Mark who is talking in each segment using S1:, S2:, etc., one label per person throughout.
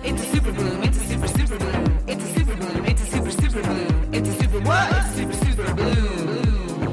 S1: It's a super bloom. It's a super super bloom. It's a super bloom. It's a super super bloom. It's a super what? It's a super super bloom.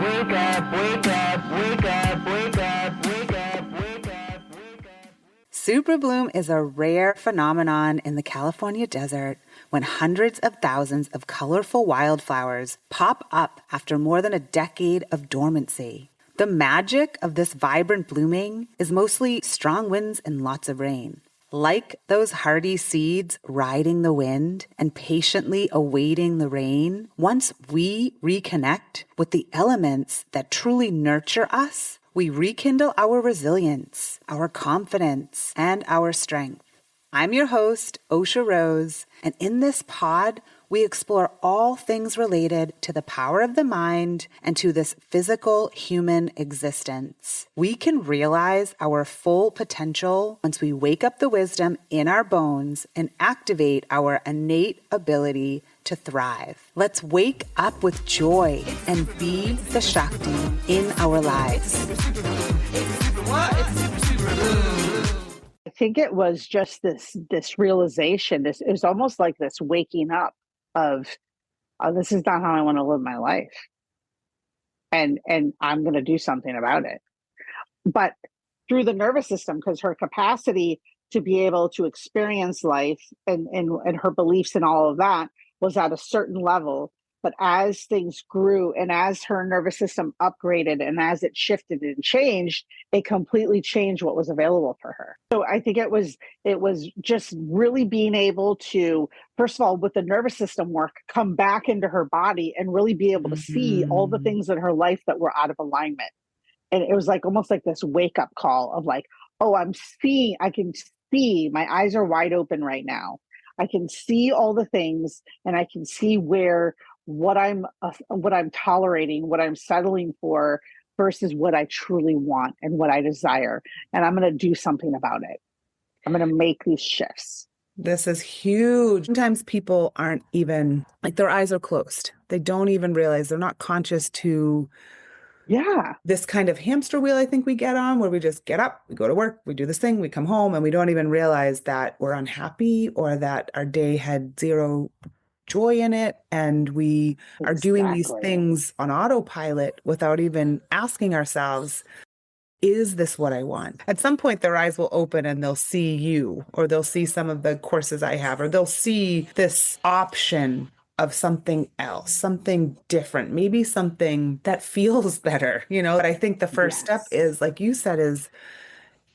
S1: Wake up, wake up, wake up, wake up, wake up, wake up, wake up.
S2: Super bloom is a rare phenomenon in the California desert when hundreds of thousands of colorful wildflowers pop up after more than a decade of dormancy. The magic of this vibrant blooming is mostly strong winds and lots of rain. Like those hardy seeds riding the wind and patiently awaiting the rain, once we reconnect with the elements that truly nurture us, we rekindle our resilience, our confidence, and our strength. I'm your host, Osha Rose, and in this pod, we explore all things related to the power of the mind and to this physical human existence. We can realize our full potential once we wake up the wisdom in our bones and activate our innate ability to thrive. Let's wake up with joy and be the Shakti in our lives.
S3: I think it was just this realization. It was almost like this waking up of, oh, this is not how I want to live my life, and I'm going to do something about it. But through the nervous system, because her capacity to be able to experience life and her beliefs and all of that was at a certain level. But as things grew and as her nervous system upgraded and as it shifted and changed, it completely changed what was available for her. So I think it was just really being able to, first of all, with the nervous system work, come back into her body and really be able to see all the things in her life that were out of alignment. And it was like almost like this wake up call of like, oh, I can see, my eyes are wide open right now. I can see all the things and I can see what I'm tolerating, what I'm settling for versus what I truly want and what I desire. And I'm going to do something about it. I'm going to make these shifts.
S2: This is huge. Sometimes people aren't even, like their eyes are closed. They don't even realize, they're not conscious to this kind of hamster wheel I think we get on, where we just get up, we go to work, we do this thing, we come home, and we don't even realize that we're unhappy or that our day had zero joy in it, and we are doing these things on autopilot without even asking ourselves, is this what I want? At some point, their eyes will open and they'll see you, or they'll see some of the courses I have, or they'll see this option of something else, something different, maybe something that feels better, But I think the first step is, like you said, is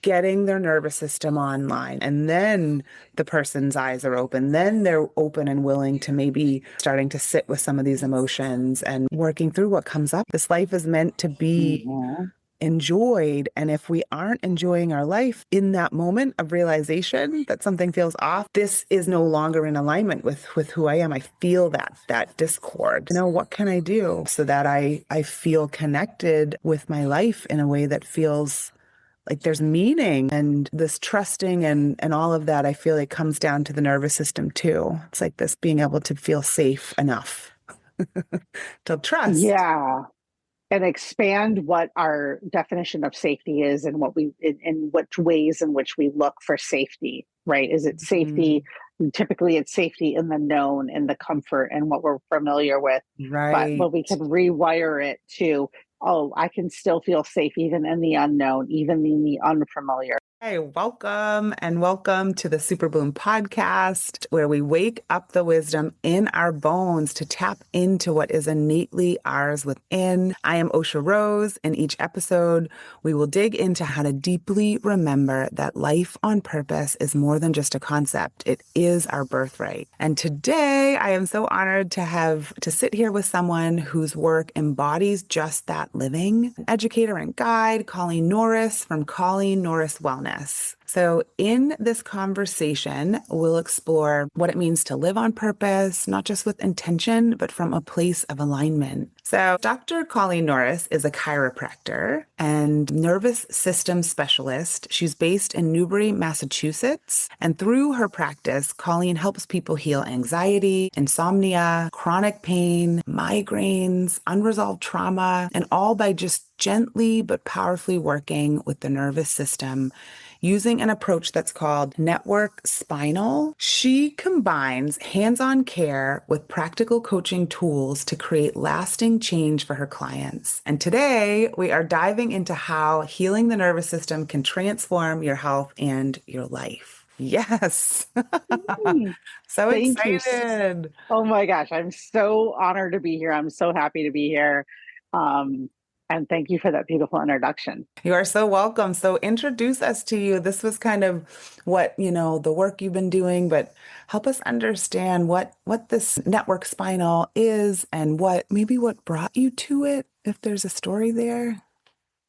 S2: getting their nervous system online. And then the person's eyes are open. Then they're open and willing to maybe starting to sit with some of these emotions and working through what comes up. This life is meant to be enjoyed. And if we aren't enjoying our life in that moment of realization that something feels off, this is no longer in alignment with who I am. I feel that discord. What can I do so that I feel connected with my life in a way that feels like there's meaning? And this trusting and all of that, I feel like comes down to the nervous system too. It's like this being able to feel safe enough to trust.
S3: Yeah. And expand what our definition of safety is and in which ways in which we look for safety, right? Is it safety? Typically it's safety in the known, in the comfort and what we're familiar with.
S2: Right.
S3: But we can rewire it to, oh, I can still feel safe even in the unknown, even in the unfamiliar.
S2: Hey, welcome to the Super Bloom podcast, where we wake up the wisdom in our bones to tap into what is innately ours within. I am Osha Rose. In each episode, we will dig into how to deeply remember that life on purpose is more than just a concept. It is our birthright. And today, I am so honored to sit here with someone whose work embodies just that living. An educator and guide, Colleen Norris from Colleen Norris Wellness. So in this conversation, we'll explore what it means to live on purpose, not just with intention, but from a place of alignment. So Dr. Colleen Norris is a chiropractor and nervous system specialist. She's based in Newbury, Massachusetts. And through her practice, Colleen helps people heal anxiety, insomnia, chronic pain, migraines, unresolved trauma, and all by just gently but powerfully working with the nervous system using an approach that's called Network Spinal. She combines hands-on care with practical coaching tools to create lasting change for her clients. And today we are diving into how healing the nervous system can transform your health and your life. Yes.
S3: Mm,
S2: So
S3: thank you.
S2: excited.
S3: Oh my gosh, I'm so honored to be here. I'm so happy to be here. Um, and thank you for that beautiful introduction.
S2: You are so welcome. So introduce us to you. This was kind of what, the work you've been doing, but help us understand what this network spinal is and what brought you to it, if there's a story there.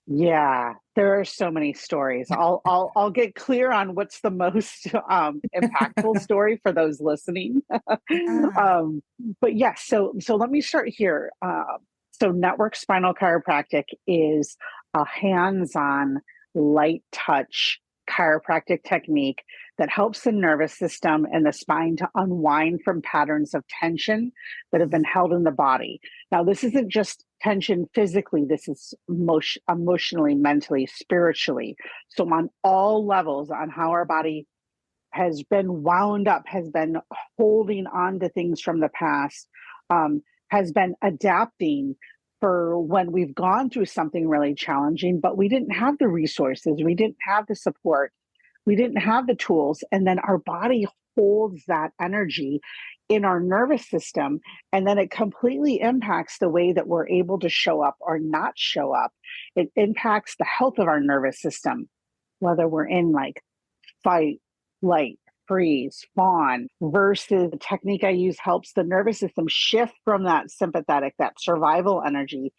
S3: Yeah, there are so many stories. I'll get clear on what's the most impactful story for those listening.
S2: Yeah.
S3: um, but yes, so let me start here. So network spinal chiropractic is a hands-on, light touch chiropractic technique that helps the nervous system and the spine to unwind from patterns of tension that have been held in the body. Now, this isn't just tension physically, this is emotionally, mentally, spiritually. So, on all levels, on how our body has been wound up, has been holding on to things from the past, has been adapting for when we've gone through something really challenging, but we didn't have the resources, we didn't have the support, we didn't have the tools. And then our body holds that energy in our nervous system. And then it completely impacts the way that we're able to show up or not show up. It impacts the health of our nervous system, whether we're in like fight, flight, freeze, fawn, versus the technique I use helps the nervous system shift from that sympathetic, that survival energy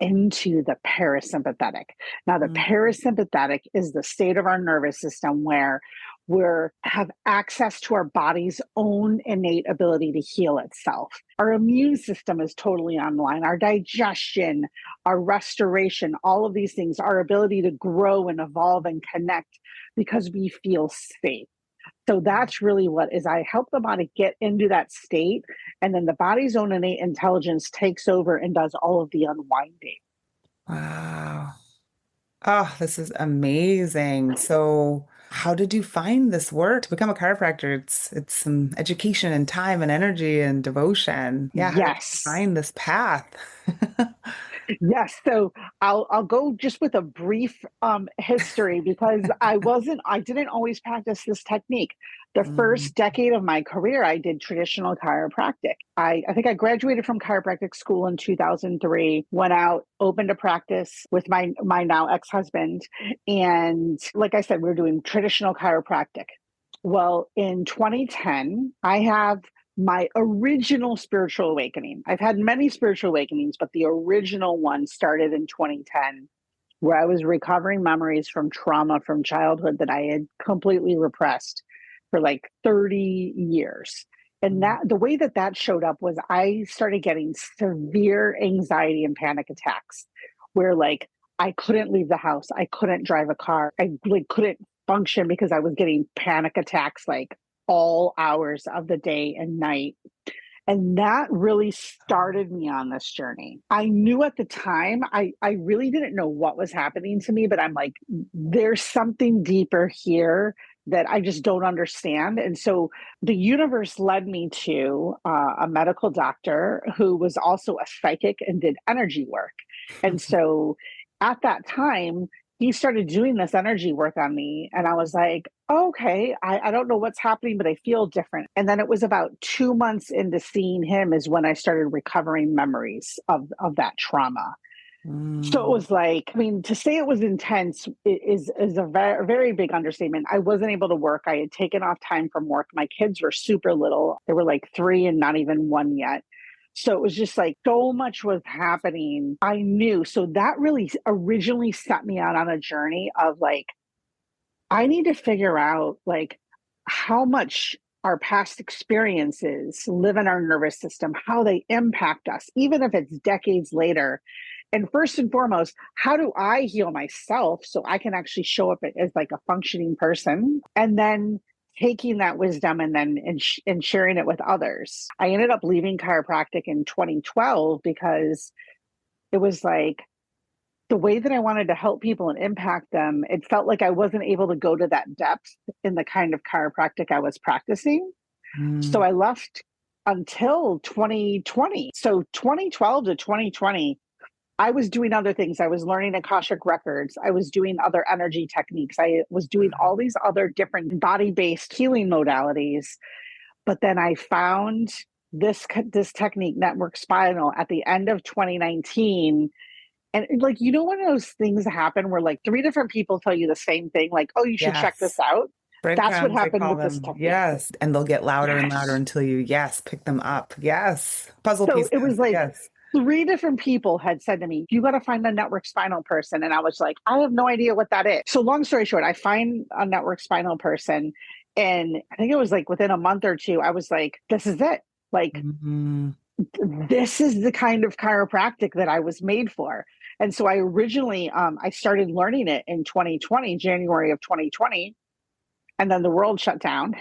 S3: into the parasympathetic. Now, the
S2: Mhm.
S3: parasympathetic is the state of our nervous system where we have access to our body's own innate ability to heal itself. Our immune system is totally online, our digestion, our restoration, all of these things, our ability to grow and evolve and connect because we feel safe. So that's really what is I help the body get into that state, and then the body's own innate intelligence takes over and does all of the unwinding.
S2: Wow. Oh, this is amazing. So, how did you find this work to become a chiropractor? It's some education and time and energy and devotion. Yeah, how did you
S3: Yes.
S2: find this path?
S3: Yes, so I'll go just with a brief history because I didn't always practice this technique. The
S2: Mm,
S3: first decade of my career, I did traditional chiropractic. I think I graduated from chiropractic school in 2003, went out, opened a practice with my now ex-husband, and like I said, we were doing traditional chiropractic. Well, in 2010, I have my original spiritual awakening. I've had many spiritual awakenings, but the original one started in 2010, where I was recovering memories from trauma from childhood that I had completely repressed for like 30 years. And
S2: mm,
S3: that the way that that showed up was I started getting severe anxiety and panic attacks where like I couldn't leave the house, I couldn't drive a car, I like couldn't function because I was getting panic attacks like all hours of the day and night. And that really started me on this journey. I knew at the time, I really didn't know what was happening to me, but I'm like, there's something deeper here that I just don't understand. And so the universe led me to a medical doctor who was also a psychic and did energy work. And so at that time, he started doing this energy work on me. And I was like, okay, I don't know what's happening, but I feel different. And then it was about 2 months into seeing him is when I started recovering memories of that trauma. So it
S2: mm,
S3: was like, I mean, to say it was intense is a very, very big understatement. I wasn't able to work. I had taken off time from work. My kids were super little. They were like 3 and not even 1 yet. So it was just like so much was happening. I knew. So that really originally set me out on a journey of like, I need to figure out like how much our past experiences live in our nervous system, how they impact us, even if it's decades later. And first and foremost, how do I heal myself so I can actually show up as like a functioning person? And then taking that wisdom and sharing it with others. I ended up leaving chiropractic in 2012 because it was like the way that I wanted to help people and impact them, it felt like I wasn't able to go to that depth in the kind of chiropractic I was practicing. So
S2: Mm.
S3: I left until 2020. So 2012 to 2020, I was doing other things. I was learning Akashic records. I was doing other energy techniques. I was doing all these other different body-based healing modalities. But then I found this technique, Network Spinal, at the end of 2019. And like, when those things happen where like three different people tell you the same thing, like, oh, you should check this
S2: Yes.
S3: out. That's what
S2: Breadcrumbs, they
S3: happened
S2: call
S3: with this
S2: them.
S3: technique.
S2: Yes. And they'll get louder and louder
S3: Yes.
S2: until you, yes, pick them up. Yes. Puzzle
S3: So it was
S2: pieces.
S3: like
S2: Yes.
S3: three different people had said to me, you got to find a network spinal person. And I was like, I have no idea what that is. So long story short, I find a network spinal person. And I think it was like within a month or two, I was like, this is it. Like,
S2: Mhm.
S3: this is the kind of chiropractic that I was made for. And so I originally, I started learning it in 2020, January of 2020. And then the world shut down.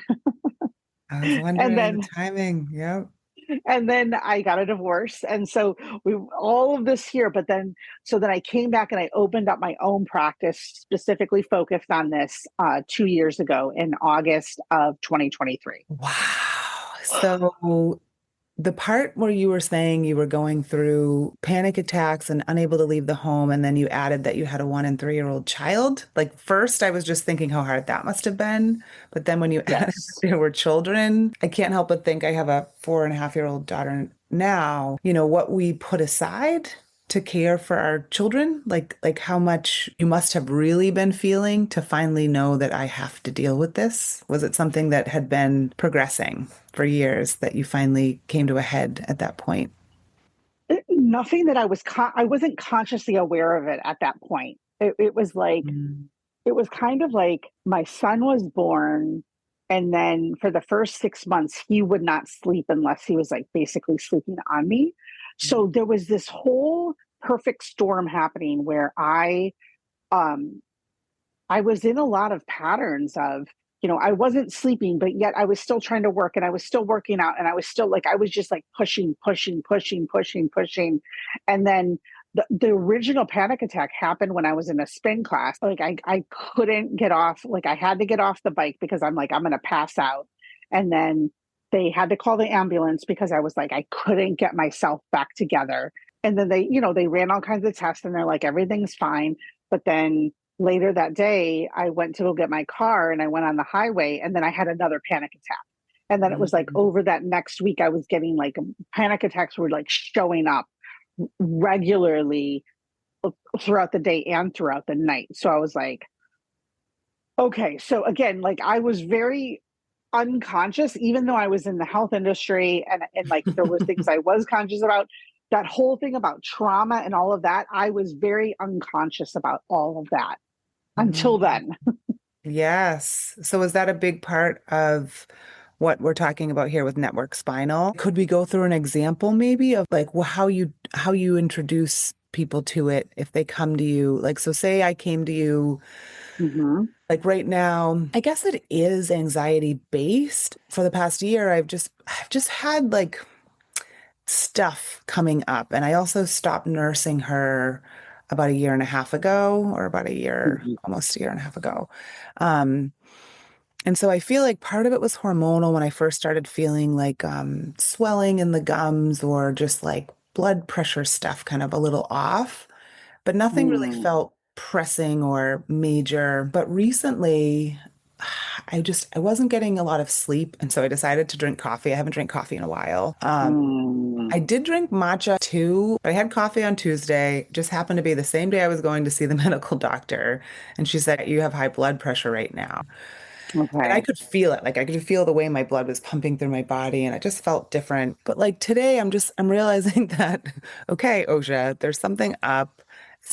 S2: I was
S3: and
S2: wondering the
S3: then
S2: timing. Yep.
S3: and then I got a divorce. And so we all of this here, but then so then I came back and I opened up my own practice specifically focused on this 2 years ago in August of 2023.
S2: Wow. So the part where you were saying you were going through panic attacks and unable to leave the home, and then you added that you had a 1 and 3-year-old child. Like, first, I was just thinking how hard that must have been. But then when you added that
S3: Yes.
S2: there were children, I can't help but think I have a 4.5-year-old daughter now. What we put aside to care for our children, like how much you must have really been feeling to finally know that I have to deal with this. Was it something that had been progressing for years that you finally came to a head at that point?
S3: Nothing that I wasn't consciously aware of it at that point. It was like,
S2: Mm.
S3: it was kind of like my son was born. And then for the first 6 months, he would not sleep unless he was like basically sleeping on me. So there was this whole perfect storm happening where um, I was in a lot of patterns of, I wasn't sleeping, but yet I was still trying to work and I was still working out and I was still like, I was just like pushing, pushing, pushing, pushing, pushing. And then the original panic attack happened when I was in a spin class. Like I couldn't get off, like I had to get off the bike because I'm like, I'm going to pass out. And then they had to call the ambulance because I was like, I couldn't get myself back together. And then they ran all kinds of tests and they're like, everything's fine. But then later that day, I went to go get my car and I went on the highway and then I had another panic attack. And then it was like
S2: Mm.
S3: over that next week, I was getting like panic attacks were like showing up regularly throughout the day and throughout the night. So I was like, okay. So again, like I was very unconscious, even though I was in the health industry and like there was things I was conscious about. That whole thing about trauma and all of that, I was very unconscious about all of that until
S2: Mm.
S3: then.
S2: Yes. So is that a big part of what we're talking about here with network spinal? Could we go through an example maybe of like how you introduce people to it if they come to you? Like, so say I came to you
S3: Mm-hmm.
S2: like right now, I guess it is anxiety based. For the past year, I've just had like stuff coming up. And I also stopped nursing her about a year and a half ago, or about a year,
S3: Mm-hmm.
S2: almost a year and a half ago. Um, and so I feel like part of it was hormonal when I first started feeling like swelling in the gums or just like blood pressure stuff kind of a little off, but nothing really
S3: Mm.
S2: felt pressing or major. But recently, I wasn't getting a lot of sleep, and so I decided to drink coffee. I haven't drank coffee in a while.
S3: Mm.
S2: I did drink matcha too. I had coffee on Tuesday. Just happened to be the same day I was going to see the medical doctor. And she said, you have high blood pressure right now. And I
S3: Okay.
S2: could feel it. Like I could feel the way my blood was pumping through my body and it just felt different. But like today, I'm realizing that, okay, Osha, there's something up.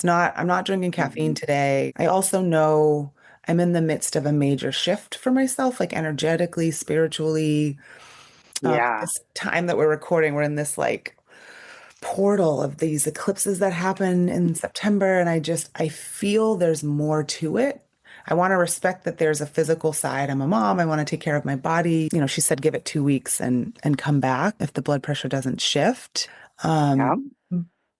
S2: I'm not drinking caffeine
S3: Mhm.
S2: today. I also know I'm in the midst of a major shift for myself, like energetically, spiritually. At
S3: Yeah.
S2: this time that we're recording, we're in this like portal of these eclipses that happen in September. And I feel there's more to it. I want to respect that there's a physical side. I'm a mom. I want to take care of my body. She said give it 2 weeks and come back if the blood pressure doesn't shift.
S3: Yeah.
S2: Um,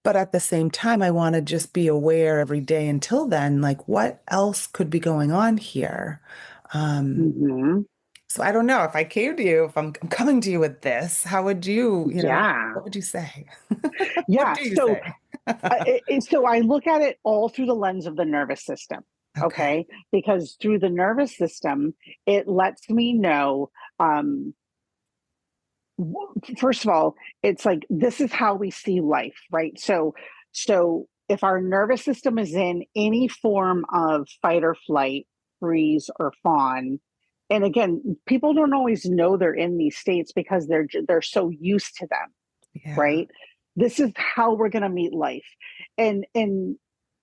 S2: But at the same time, I want to just be aware every day until then, like what else could be going on here? Um,
S3: Hmm.
S2: so I don't know if I came to you, if I'm coming to you with this, how would you,
S3: Yeah.
S2: what would you say? What
S3: Yeah.
S2: do you
S3: So,
S2: say?
S3: so I look at it all through the lens of the nervous system.
S2: Okay.
S3: Okay. Because through the nervous system, it lets me know, um, first of all, it's like this is how we see life, right? So if our nervous system is in any form of fight or flight, freeze or fawn, and again, people don't always know they're in these states because they're so used to them,
S2: Yeah.
S3: right? This is how we're going to meet life. And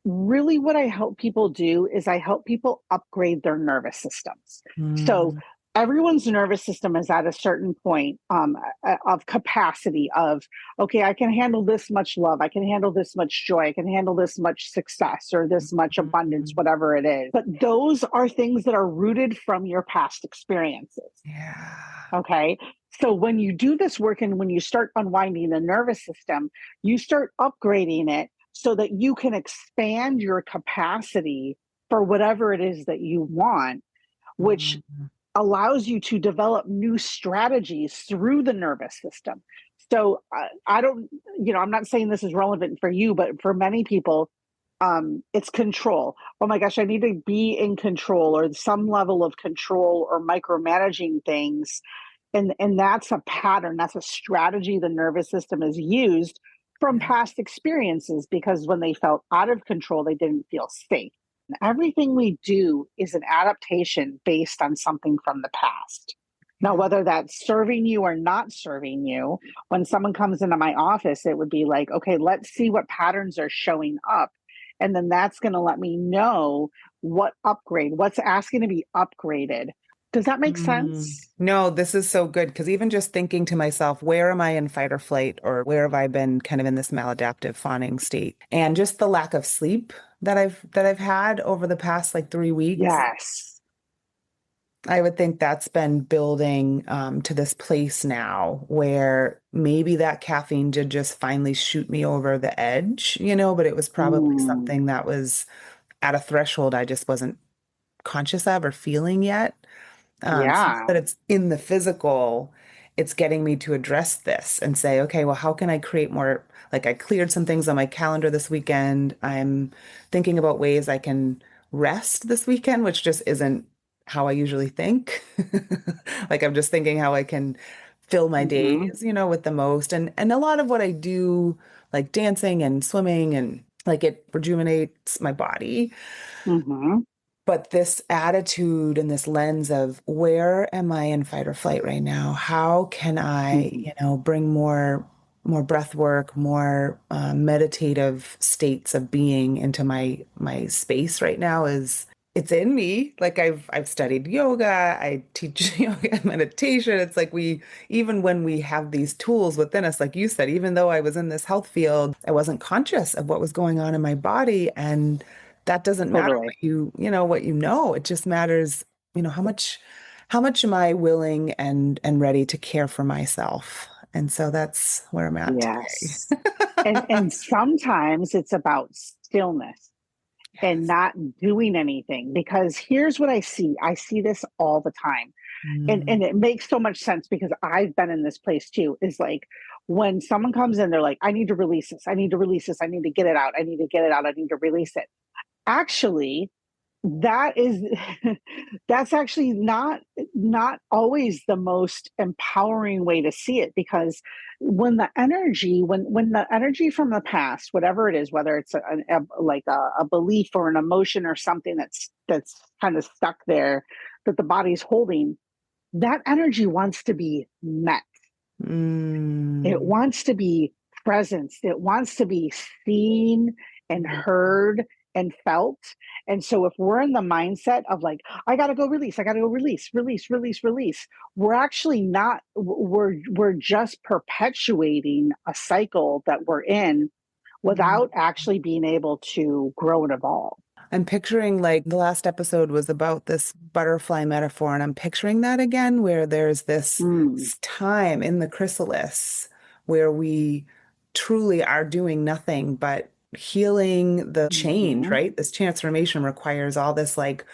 S3: really what I help people do is I help people upgrade their nervous systems. So
S2: Mm,
S3: everyone's nervous system is at a certain point of capacity of, okay, I can handle this much love, I can handle this much joy, I can handle this much success or this much abundance,
S2: mm,
S3: whatever it is. But those are things that are rooted from your past experiences.
S2: yeah.
S3: Okay. So when you do this work and when you start unwinding the nervous system, you start upgrading it so that you can expand your capacity for whatever it is that you want, which
S2: Mm,
S3: allows you to develop new strategies through the nervous system. So I don't, I'm not saying this is relevant for you, but for many people, it's control. Oh my gosh, I need to be in control or some level of control or micromanaging things, and that's a pattern, that's a strategy the nervous system has used from
S2: yeah.
S3: past experiences because when they felt out of control they didn't feel safe. And everything we do is an adaptation based on something from the past. Now,
S2: Yeah.
S3: whether that's serving you or not serving you, when someone comes into my office, it would be like, okay, let's see what patterns are showing up. And then that's going to let me know what's asking to be upgraded. Does that make sense?
S2: No, this is so good because even just thinking to myself, where am I in fight or flight, or where have I been kind of in this maladaptive fawning state? And just the lack of sleep that I've had over the past like 3 weeks,
S3: Yes.
S2: I would think that's been building to this place now where maybe that caffeine did just finally shoot me over the edge, but it was probably
S3: Mm,
S2: something that was at a threshold I just wasn't conscious of or feeling yet. So now
S3: yeah.
S2: that it's in the physical, it's getting me to address this and say, okay, well, how can I create more? Like I cleared some things on my calendar this weekend. I'm thinking about ways I can rest this weekend, which just isn't how I usually think. Like I'm just thinking how I can fill my
S3: Hmm.
S2: days, with the most. And a lot of what I do, like dancing and swimming and like it rejuvenates my body.
S3: Hmm.
S2: But this attitude and this lens of where am I in fight or flight right now? How can I,
S3: Hmm.
S2: bring more breath work, more meditative states of being into my space right now is it's in me. Like I've studied yoga, I teach yoga and meditation. It's like even when we have these tools within us, like you said, even though I was in this health field, I wasn't conscious of what was going on in my body and that doesn't matter
S3: Totally.
S2: what you know. It just matters, how much am I willing and ready to care for myself? And so that's where I'm at today.
S3: Yes. And sometimes it's about stillness and
S2: Yes.
S3: not doing anything because here's what I see. I see this all the time. And
S2: Mm,
S3: it makes so much sense because I've been in this place too. Is like when someone comes in, they're like, I need to release this. I need to release this. I need to get it out. I need to get it out. I need to release it. Actually, that is that's actually not always the most empowering way to see it because when the energy from the past, whatever it is, whether it's a belief or an emotion or something that's kind of stuck there that the body's holding, that energy wants to be met. It
S2: mm,
S3: wants to be present. It wants to be seen and
S2: mm,
S3: heard and felt. And so if we're in the mindset of like, I gotta go release, I gotta go release, release, release, release, we're actually not, we're just perpetuating a cycle that we're in
S2: mm.
S3: without actually being able to grow and evolve.
S2: I'm picturing like the last episode was about this butterfly metaphor, and I'm picturing that again, where there's this
S3: Mm,
S2: time in the chrysalis where we truly are doing nothing but healing the change,
S3: Mhm.
S2: right? This transformation requires all this like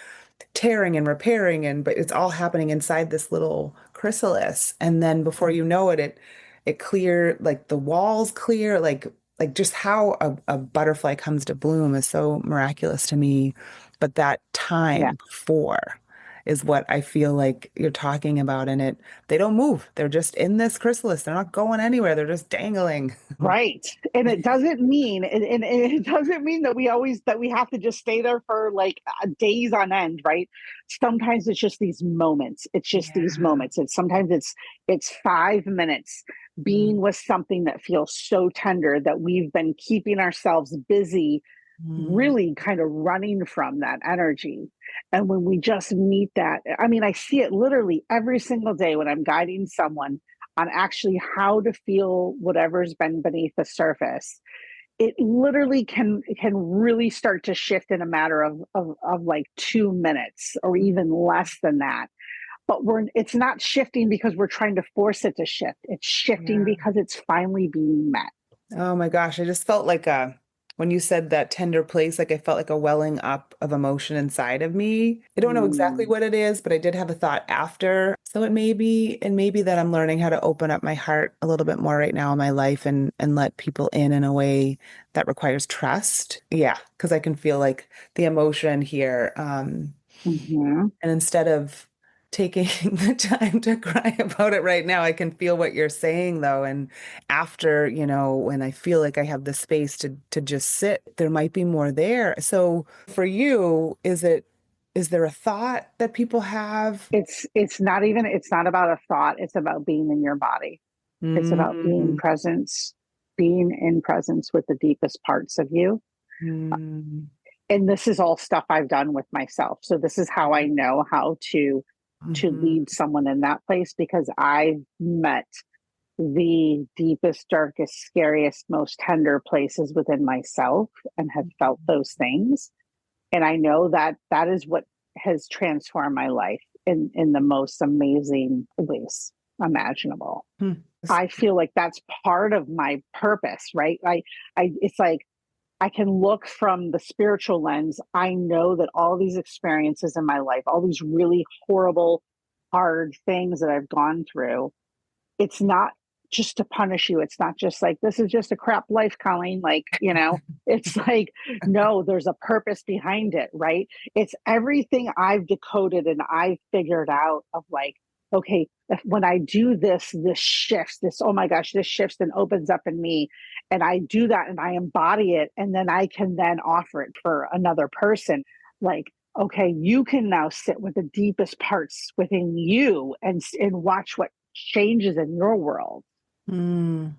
S2: tearing and repairing, and but it's all happening inside this little chrysalis. And then before you know it, it clear, like the walls clear, like just how a butterfly comes to bloom is so miraculous to me. But that
S3: Yeah.
S2: time before is what I feel like you're talking about. And they don't move. They're just in this chrysalis. They're not going anywhere. They're just dangling.
S3: Right. And it doesn't mean, and it doesn't mean that we have to just stay there for like days on end, right? Sometimes it's just these moments. It's just these
S2: Yeah.
S3: moments. It's 5 minutes
S2: Mm,
S3: being with something that feels so tender that we've been keeping ourselves busy,
S2: mm,
S3: really kind of running from that energy. And when we just meet that, I mean, I see it literally every single day when I'm guiding someone on actually how to feel whatever's been beneath the surface. It literally can really start to shift in a matter of like 2 minutes or even less than that. But it's not shifting because we're trying to force it to shift. It's shifting
S2: yeah.
S3: because it's finally being met.
S2: Oh my gosh, I just felt like when you said that tender place, like I felt like a welling up of emotion inside of me. I don't know exactly
S3: Mm,
S2: what it is, but I did have a thought after. So it may be that I'm learning how to open up my heart a little bit more right now in my life and let people in a way that requires trust. Yeah, because I can feel like the emotion here.
S3: mhm.
S2: And instead of taking the time to cry about it right now, I can feel what you're saying though. And after, when I feel like I have the space to just sit, there might be more there. So for you, is there a thought that people have?
S3: It's not about a thought. It's about being in your body. It's about
S2: Mm,
S3: being in presence with the deepest parts of you.
S2: mm,
S3: And this is all stuff I've done with myself. So this is how I know how to
S2: mhm,
S3: lead someone in that place, because I've met the deepest, darkest, scariest, most tender places within myself and have felt those things. And I know that that is what has transformed my life in the most amazing ways imaginable.
S2: mm.
S3: I feel like that's part of my purpose, right? It's like I can look from the spiritual lens. I know that all these experiences in my life, all these really horrible, hard things that I've gone through, it's not just to punish you. It's not just like, this is just a crap life, Colleen. Like, it's like, no, there's a purpose behind it, right? It's everything I've decoded and I've figured out of like, okay, when I do this shifts, oh my gosh, this shifts and opens up in me. And I do that and I embody it. And then I can then offer it for another person. Like, okay, you can now sit with the deepest parts within you and watch what changes in your world.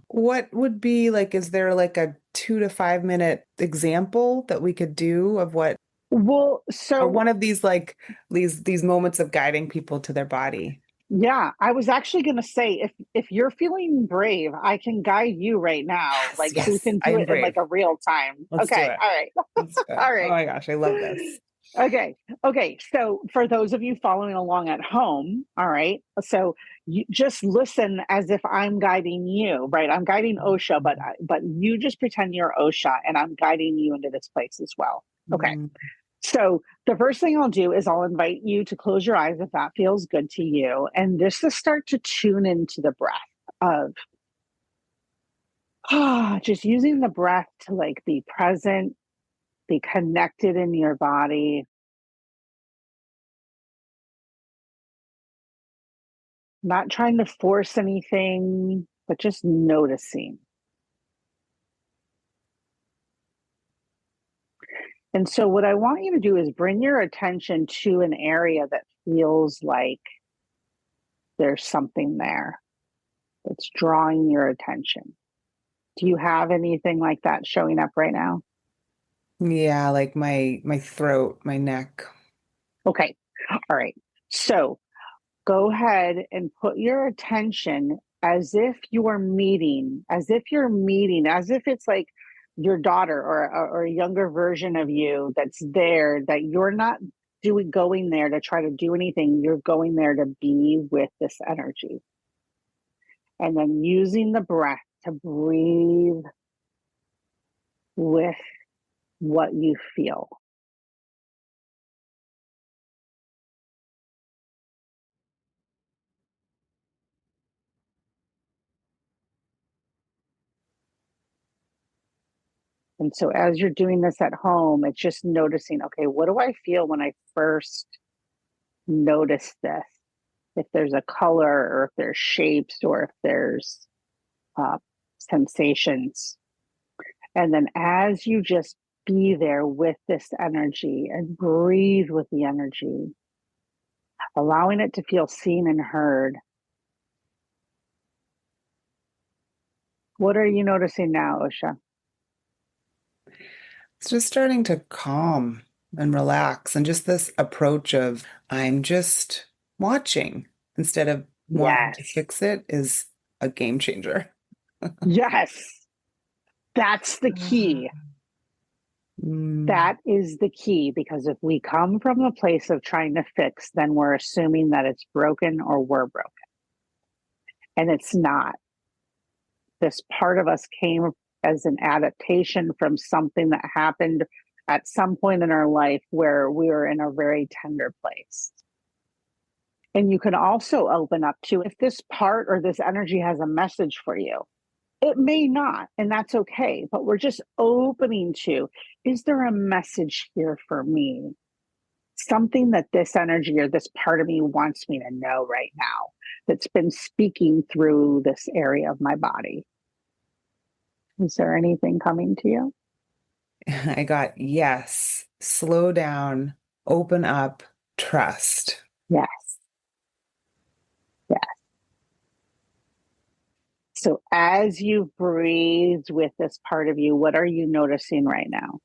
S2: What would be like, is there like a 2 to 5 minute example that we could do of what,
S3: Well,
S2: or
S3: so
S2: one of these like these moments of guiding people to their body?
S3: yeah, I was actually going to say, if you're feeling brave, I can guide you right now,
S2: Yes,
S3: like so we
S2: yes,
S3: can
S2: I
S3: do
S2: am
S3: it in like
S2: brave.
S3: a real time.
S2: Let's do
S3: Okay,
S2: it.
S3: all right.
S2: Let's do it.
S3: All
S2: Oh
S3: right.
S2: my gosh, I love this.
S3: Okay. Okay. So for those of you following along at home, all right. So you just listen as if I'm guiding you, right? I'm guiding Osha, but you just pretend you're Osha and I'm guiding you into this place as well. Okay.
S2: Mm,
S3: So the first thing I'll do is I'll invite you to close your eyes if that feels good to you, and just to start to tune into the breath of just using the breath to like be present, be connected in your body, not trying to force anything, but just noticing. And so, what I want you to do is bring your attention to an area that feels like there's something there that's drawing your attention. Do you have anything like that showing up right now?
S2: yeah, like my throat, my neck.
S3: Okay. All right. So go ahead and put your attention as if it's like your daughter or a younger version of you that's there, that you're not going there to try to do anything. You're going there to be with this energy. And then using the breath to breathe with what you feel. And so as you're doing this at home, it's just noticing, okay, what do I feel when I first notice this? If there's a color or if there's shapes or if there's uh, sensations. And then as you just be there with this energy and breathe with the energy, allowing it to feel seen and heard. What are you noticing now, Osha?
S2: It's just starting to calm and relax. And just this approach of I'm just watching instead of wanting to
S3: Yes.
S2: fix it is a game changer.
S3: Yes. That's the key. That is the key, because if we come from a place of trying to fix, then we're assuming that it's broken or we're broken. And it's not. This part of us came as an adaptation from something that happened at some point in our life where we were in a very tender place. And you can also open up to, if this part or this energy has a message for you. It may not, and that's okay, but we're just opening to, is there a message here for me? Something that this energy or this part of me wants me to know right now, that's been speaking through this area of my body. Is there anything coming to you?
S2: I got yes, slow down, open up, trust.
S3: Yes. Yes. So as you breathe with this part of you, what are you noticing right now?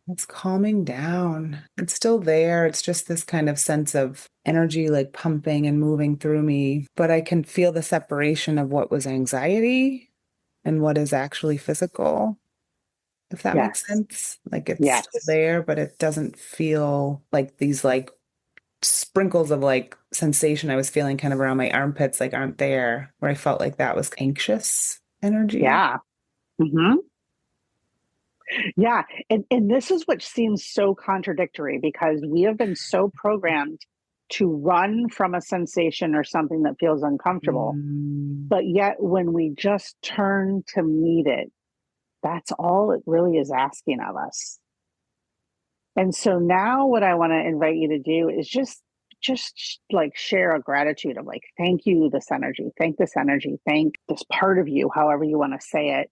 S2: It's calming down. It's still there. It's just this kind of sense of energy like pumping and moving through me. But I can feel the separation of what was anxiety and what is actually physical, if that makes
S3: Yes.
S2: sense. Like it's still
S3: Yes.
S2: there, but it doesn't feel like these like sprinkles of like sensation I was feeling kind of around my armpits like aren't there, where I felt like that was anxious energy.
S3: Yeah. Mm-hmm. Yeah. And this is what seems so contradictory, because we have been so programmed to run from a sensation or something that feels uncomfortable.
S2: Mm,
S3: But yet, when we just turn to meet it, that's all it really is asking of us. And so now what I want to invite you to do is just like share a gratitude of like, thank you, this energy, thank this part of you, however you want to say it,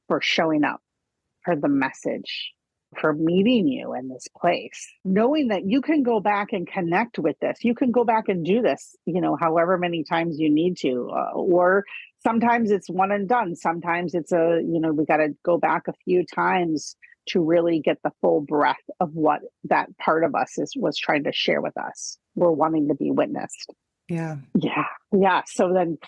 S3: for showing up, for the message, for meeting you in this place, knowing that you can go back and connect with this. You can go back and do this, however many times you need to, or sometimes it's one and done. Sometimes it's we got to go back a few times to really get the full breadth of what that part of us was trying to share with us. We're wanting to be witnessed.
S2: yeah.
S3: Yeah. Yeah. So then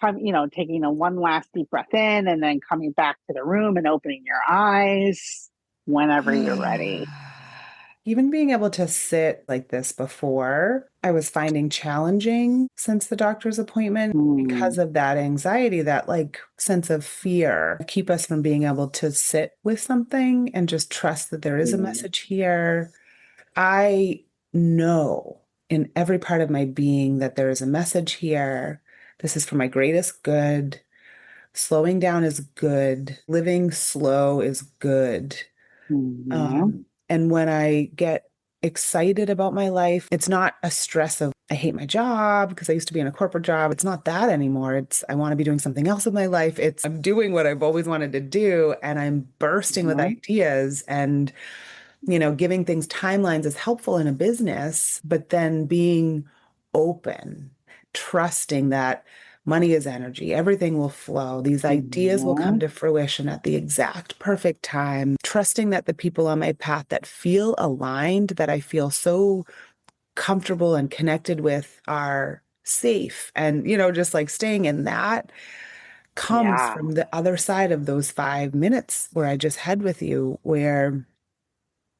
S3: taking a one last deep breath in and then coming back to the room and opening your eyes whenever you're ready.
S2: Even being able to sit like this before, I was finding challenging since the doctor's appointment because
S3: Mm,
S2: of that anxiety, that like sense of fear, keep us from being able to sit with something and just trust that there is a
S3: mm,
S2: message here. I know in every part of my being that there is a message here. This is for my greatest good. Slowing down is good. Living slow is good.
S3: mhm.
S2: And when I get excited about my life, it's not a stress of I hate my job because I used to be in a corporate job. It's not that anymore. It's I want to be doing something else with my life. It's I'm doing what I've always wanted to do and I'm bursting with
S3: Mhm.
S2: ideas and giving things timelines is helpful in a business, but then being open, trusting that money is energy, everything will flow, these ideas will come
S3: Mhm.
S2: to fruition at the exact perfect time, trusting that the people on my path that feel aligned, that I feel so comfortable and connected with are safe. And, just like staying in that comes
S3: Yeah.
S2: from the other side of those 5 minutes where I just had with you, where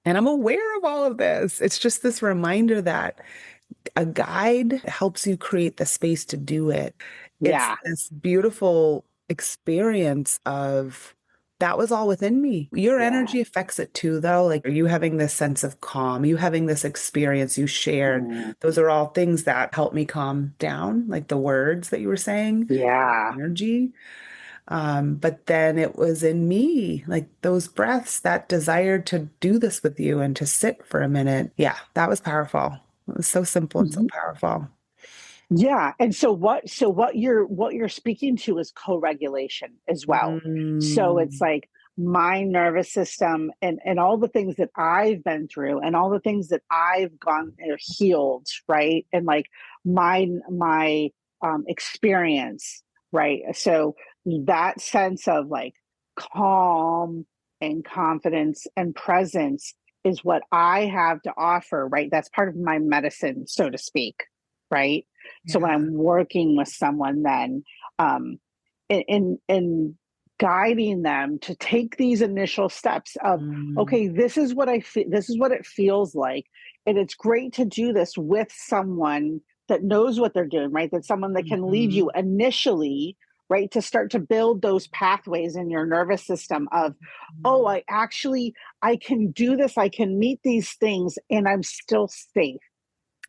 S2: and I'm aware of all of this. It's just this reminder that a guide helps you create the space to do it. It's
S3: Yeah.
S2: this beautiful experience of that was all within me. Your
S3: Yeah.
S2: energy affects it too, though. Like, are you having this sense of calm? You having this experience you shared?
S3: Mm.
S2: Those are all things that help me calm down, like the words that you were saying,
S3: Yeah.
S2: energy. But then it was in me, like those breaths, that desire to do this with you and to sit for a minute. Yeah, that was powerful. It was so simple and so powerful.
S3: Yeah. And so what you're speaking to is co-regulation as well. So it's
S2: Mm,
S3: like my nervous system and all the things that I've been through and all the things that I've gone or healed, right? And like my experience, right? So that sense of like calm and confidence and presence is what I have to offer, right? That's part of my medicine, so to speak, right? So when
S2: yeah.
S3: I'm working with someone, then in guiding them to take these initial steps of,
S2: Mm,
S3: okay, this is what I feel, this is what it feels like, and it's great to do this with someone that knows what they're doing, right? That's someone that can lead you
S2: mhm,
S3: initially, right, to start to build those pathways in your nervous system of, oh,
S2: mhm.
S3: I can do this, I can meet these things, and I'm still safe.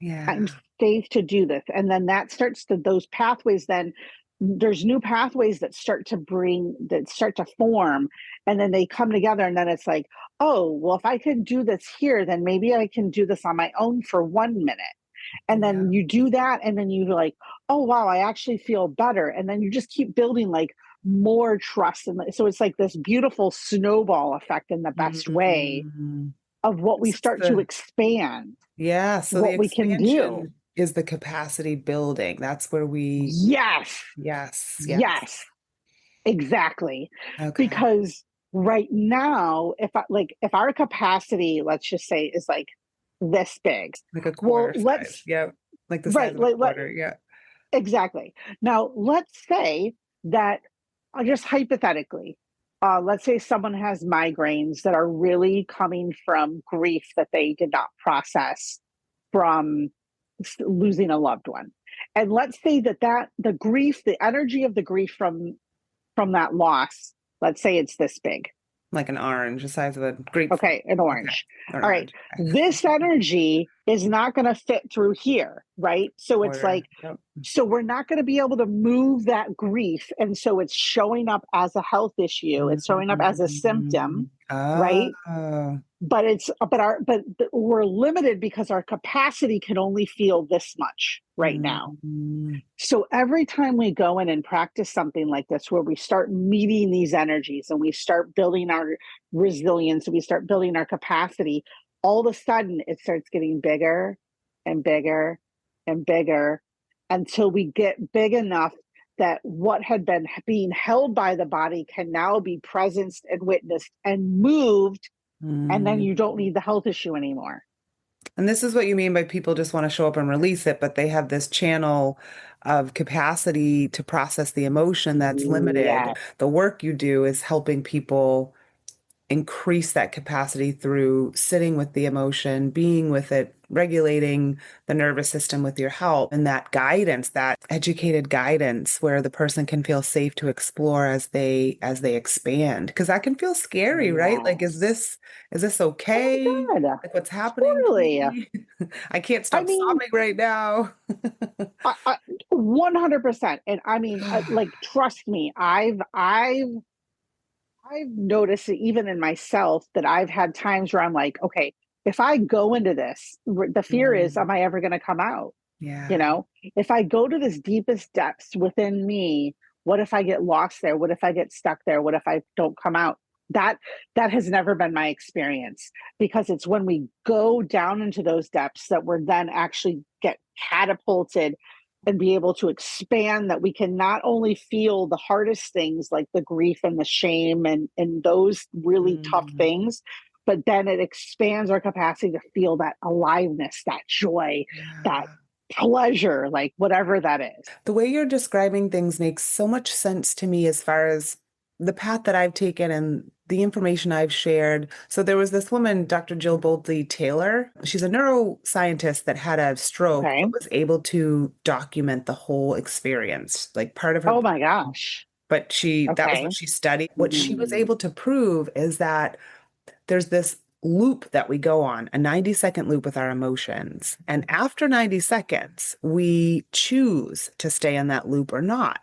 S3: I'm
S2: Yeah.
S3: safe to do this. And then that starts to, those pathways, then there's new pathways that start to form. And then they come together. And then it's like, oh, well, if I can do this here, then maybe I can do this on my own for 1 minute. And
S2: Yeah.
S3: then you do that. And then you're like, oh, wow, I actually feel better. And then you just keep building like more trust. And so it's like this beautiful snowball effect in the best way
S2: Mm.
S3: of what we
S2: This is
S3: start to
S2: the
S3: expand,
S2: Yeah, so the
S3: what we can do.
S2: expansion is the capacity building. That's where we,
S3: Yes.
S2: yes, yes.
S3: Yes, exactly.
S2: Okay.
S3: Because right now, if our capacity, let's just say, is like this big,
S2: Like a
S3: well,
S2: quarter size. Yep. Like the size
S3: right,
S2: of a quarter. Yeah.
S3: exactly. Now, let's say that, just hypothetically, let's say someone has migraines that are really coming from grief that they did not process from losing a loved one. And let's say that the grief, the energy of the grief from that loss, let's say it's this big.
S2: Like an orange, the size of a grapefruit.
S3: Okay, an
S2: Okay.
S3: orange.
S2: An
S3: All right.
S2: orange. Okay.
S3: This energy is not going to fit through here, right? So it's
S2: Quarter.
S3: like,
S2: Yep.
S3: so we're not going to be able to move that grief. And so it's showing up as a health issue. It's showing up as a symptom,
S2: Mm.
S3: right?
S2: Oh.
S3: But we're limited because our capacity can only feel this much right now.
S2: Mm.
S3: So every time we go in and practice something like this, where we start meeting these energies and we start building our resilience and we start building our capacity, all of a sudden it starts getting bigger and bigger and bigger until we get big enough that what had been being held by the body can now be presenced and witnessed and moved. And then you don't
S2: Mm.
S3: need the health issue anymore.
S2: And this is what you mean by people just want to show up and release it, but they have this channel of capacity to process the emotion that's limited.
S3: Yeah.
S2: The work you do is helping people increase that capacity through sitting with the emotion, being with it, regulating the nervous system with your help, and that guidance, that educated guidance where the person can feel safe to explore as they expand. Because that can feel scary, right? Like,
S3: Yes.
S2: is this
S3: Oh
S2: okay?
S3: my God.
S2: Like what's happening to
S3: Totally.
S2: me? I can't
S3: I
S2: stop
S3: mean,
S2: sobbing right now.
S3: 100%. And I mean, like, trust me, I've noticed it even in myself that I've had times where I'm like, okay, if I go into this, the fear is,
S2: Mm,
S3: am I ever going to come out? You
S2: yeah.
S3: know, if I go to this deepest depths within me, what if I get lost there? What if I get stuck there? What if I don't come out? That that has never been my experience, because it's when we go down into those depths that we're then actually get catapulted and be able to expand, that we can not only feel the hardest things like the grief and the shame and those really tough
S2: Mm,
S3: things, but then it expands our capacity to feel that aliveness, that joy, that
S2: yeah.
S3: pleasure, like whatever that is.
S2: The way you're describing things makes so much sense to me as far as the path that I've taken and the information I've shared. So there was this woman, Dr. Jill Boldly Taylor. She's a neuroscientist that had a stroke,
S3: Okay.
S2: but was able to document the whole experience. Like part of her
S3: Oh my gosh.
S2: but that was what
S3: Okay.
S2: she studied. What she was
S3: Mm.
S2: able to prove is that there's this loop that we go on, a 90-second loop with our emotions. And after 90 seconds, we choose to stay in that loop or not.